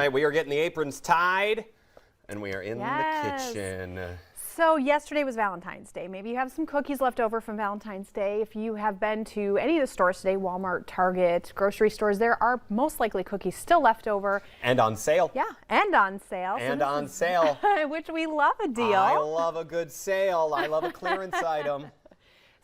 tonight. We are getting the aprons tied, and we are in the kitchen. So yesterday was Valentine's Day. Maybe you have some cookies left over from Valentine's Day. If you have been to any of the stores today, Walmart, Target, grocery stores, there are most likely cookies still left over. And on sale. Yeah, and on sale. And on sale. Which we love a deal. I love a good sale. I love a clearance item.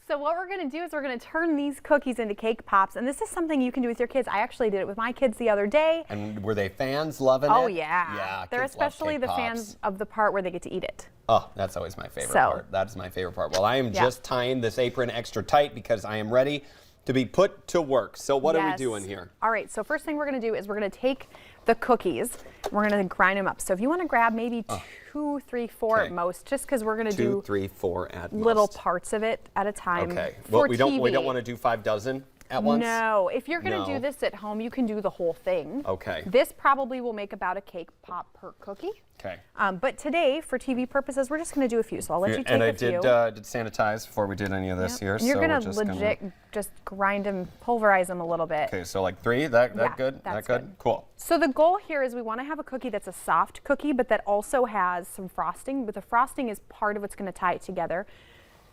So what we're going to do is we're going to turn these cookies into cake pops, and this is something you can do with your kids. I actually did it with my kids the other day. And were they fans, loving it? Oh yeah. Yeah, they're especially the fans of the part where they get to eat it. Oh, that's always my favorite part. That's my favorite part. Well, I am just tying this apron extra tight because I am ready to be put to work. So what are we doing here? All right, so first thing we're going to do is we're going to take the cookies, we're going to grind them up. So if you want to grab maybe 2, 3, 4 at most, just because we're going to do 2, 3, 4 at most. Little parts of it at a time. Okay. Well, we don't want to do 5 dozen at once? No. If you're going to do this at home, you can do the whole thing. Okay. This probably will make about a cake pop per cookie. Okay. But today, for TV purposes, we're just going to do a few. So I'll let you take a few. And I did sanitize before we did any of this here. You're going to legit just grind them, pulverize them a little bit. Okay, so like 3, that good? That good? Cool. So the goal here is we want to have a cookie that's a soft cookie, but that also has some frosting. But the frosting is part of what's going to tie it together.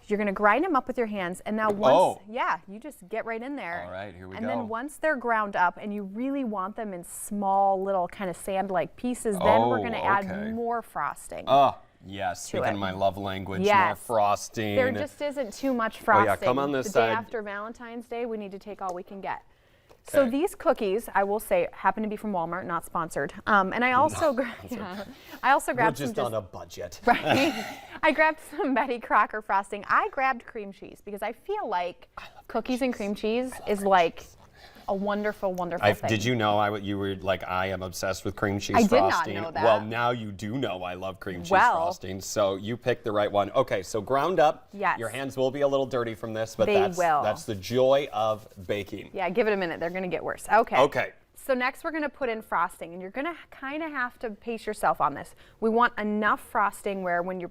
You're going to grind them up with your hands, and now once, you just get right in there. All right, here we go. And then once they're ground up, and you really want them in small little kind of sand-like pieces, then we're going to add more frosting. Oh, yes, speaking my love language, more frosting. There just isn't too much frosting. Oh, yeah, come on this the side. day after Valentine's Day, we need to take all we can get. So these cookies, I will say, happen to be from Walmart, not sponsored. And I also, I also grabbed We're just on a budget. Right. I grabbed some Betty Crocker frosting. I grabbed cream cheese because I feel like cookies and cream cheese is like a wonderful, wonderful thing. Did you know you were like, I am obsessed with cream cheese frosting? I did not know that. Well, now you do know I love cream cheese frosting, so you picked the right one. Okay, so ground up. Yes. Your hands will be a little dirty from this, but that's the joy of baking. Yeah, give it a minute. They're going to get worse. Okay. Okay. So next we're going to put in frosting, and you're going to kind of have to pace yourself on this. We want enough frosting where when you're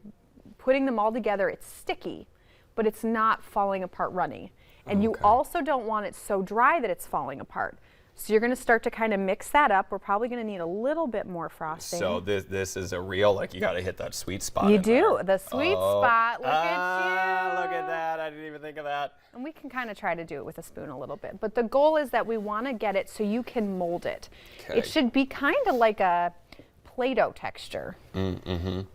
putting them all together, it's sticky, but it's not falling apart runny. And you also don't want it so dry that it's falling apart. So you're going to start to kind of mix that up. We're probably going to need a little bit more frosting. So this is a real, like, you got to hit that sweet spot. You do. The sweet spot. Look at you. Look at that. I didn't even think of that. And we can kind of try to do it with a spoon a little bit. But the goal is that we want to get it so you can mold it. It should be kind of like a Play-Doh texture.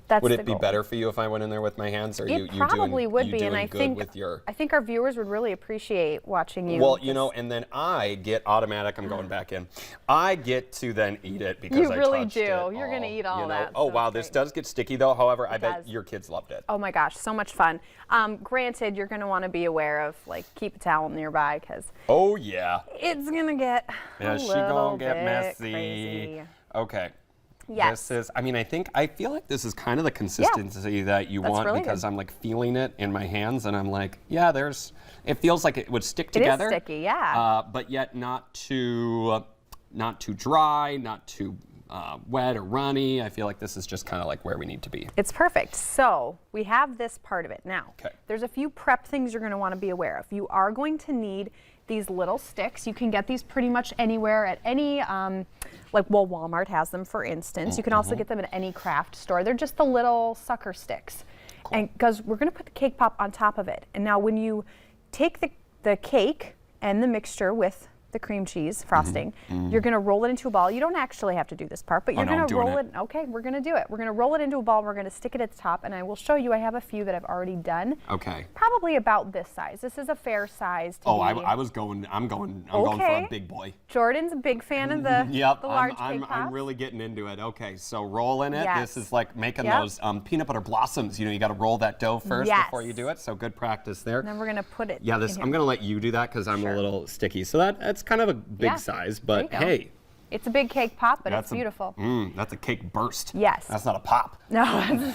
That's would it be better for you if I went in there with my hands? Or it probably would be, and I think our viewers would really appreciate watching you. Well, you know, and then I get automatic. I'm going back in. I get to then eat it because I really touched do. it. You're going to eat all that. Oh wow, this does get sticky though. However, I bet your kids loved it. Oh my gosh, so much fun. Granted, you're going to want to be aware of, like, keep a towel nearby because. Oh yeah. It's going to get a little bit messy. crazy. Okay. Yes. I feel like this is kind of the consistency that you want because I'm like feeling it in my hands and I'm like, it feels like it would stick together. It is sticky, yeah. But yet not too dry, not too wet or runny. I feel like this is just kind of like where we need to be. It's perfect. So we have this part of it. Now, there's a few prep things you're going to want to be aware of. You are going to need these little sticks. You can get these pretty much anywhere at any, Walmart has them, for instance. You can also get them at any craft store. They're just the little sucker sticks. Cool. And because we're going to put the cake pop on top of it. And now when you take the cake and the mixture with the cream cheese frosting, you're going to roll it into a ball. You don't actually have to do this part, but you're going to roll it. Okay, we're going to do it. We're going to roll it into a ball. We're going to stick it at the top, and I will show you. I have a few that I've already done. Okay. Probably about this size. This is a fair size. I'm going for a big boy. Jordan's a big fan of the large cake pops. I'm really getting into it. Okay, so roll in it. Yes. This is like making those peanut butter blossoms. You know, you got to roll that dough first before you do it. So good practice there. And then we're going to put it. Yeah, I'm going to let you do that because I'm a little sticky. So that's kind of a big size, but hey. It's a big cake pop, but it's beautiful. That's a cake burst. Yes. That's not a pop. No,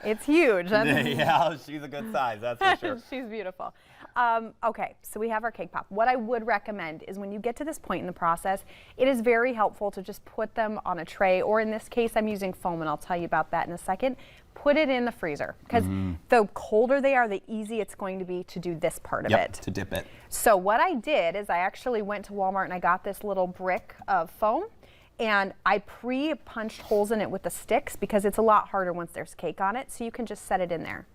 it's huge. Yeah, she's a good size, that's for sure. She's beautiful. Okay, so we have our cake pop. What I would recommend is when you get to this point in the process, it is very helpful to just put them on a tray, or in this case, I'm using foam, and I'll tell you about that in a second. Put it in the freezer, because the colder they are, the easier it's going to be to do this part of it. To dip it. So what I did is I actually went to Walmart and I got this little brick of foam, And I pre-punched holes in it with the sticks because it's a lot harder once there's cake on it, so you can just set it in there.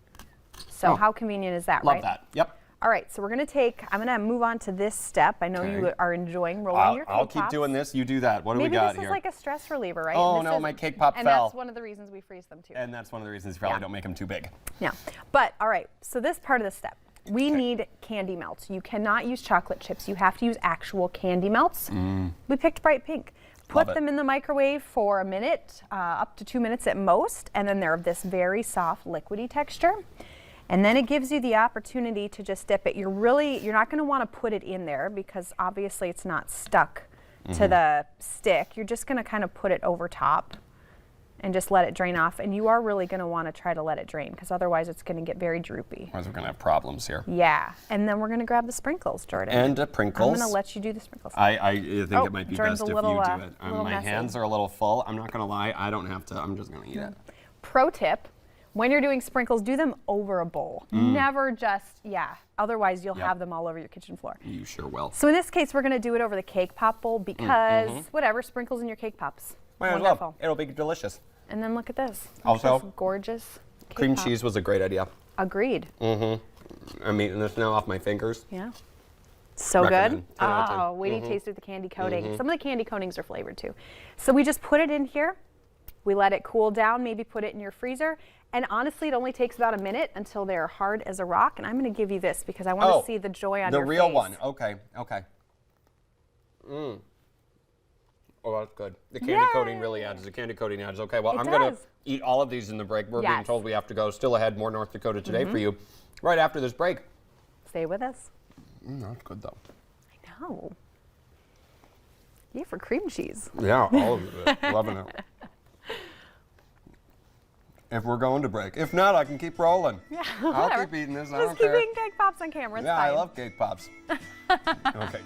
So how convenient is that, Love right? that. Yep. All right, so we're going to I'm going to move on to this step. I know you are enjoying rolling your cake I'll keep pops. doing this. You do that. What do we got here? Maybe this is like a stress reliever, right? Oh, no, my cake pop and fell. that's one of the reasons we freeze them, too. And that's one of the reasons you probably don't make them too big. Yeah. But, all right, so this part of the step. We need candy melts. You cannot use chocolate chips. You have to use actual candy melts. We picked bright pink. Put them in the microwave for a minute, up to 2 minutes at most, and then they're of this very soft, liquidy texture. And then it gives you the opportunity to just dip it. You're not going to want to put it in there because obviously it's not stuck to the stick. You're just going to kind of put it over top and just let it drain off. And you are really going to want to try to let it drain because otherwise it's going to get very droopy. Otherwise we're going to have problems here. Yeah. And then we're going to grab the sprinkles, Jordan. And the sprinkles. I'm going to let you do the sprinkles. I think it might be Jordan's best if little, you do it. little My messy. hands are a little full. I'm not going to lie. I don't have to. I'm just going to eat it. Pro tip. When you're doing sprinkles, do them over a bowl. Never just, otherwise you'll have them all over your kitchen floor. You sure will. So in this case, we're going to do it over the cake pop bowl because whatever, sprinkles in your cake pops. Might as well. It'll be delicious. And then look at this. Also, this gorgeous cake cream pop. cheese was a great idea. Agreed. I'm eating this now off my fingers. Yeah. So Recommend. good. Oh, wait till you taste it with the candy coating. Some of the candy coatings are flavored too. So we just put it in here. We let it cool down, maybe put it in your freezer. And honestly, it only takes about a minute until they're hard as a rock. And I'm going to give you this because I want to see the joy on your face. The real one. Okay. Oh, that's good. The candy coating really adds. The candy coating adds. Okay, well, I'm going to eat all of these in the break. We're being told we have to go. Still ahead, more North Dakota today for you. Right after this break. Stay with us. That's good, though. I know. Yeah, for cream cheese. Yeah, all of it. Loving it. If we're going to break. If not, I can keep rolling. Yeah, I'll keep eating this. I don't Just keep care. eating cake pops on camera. It's Yeah, fine. I love cake pops. Okay.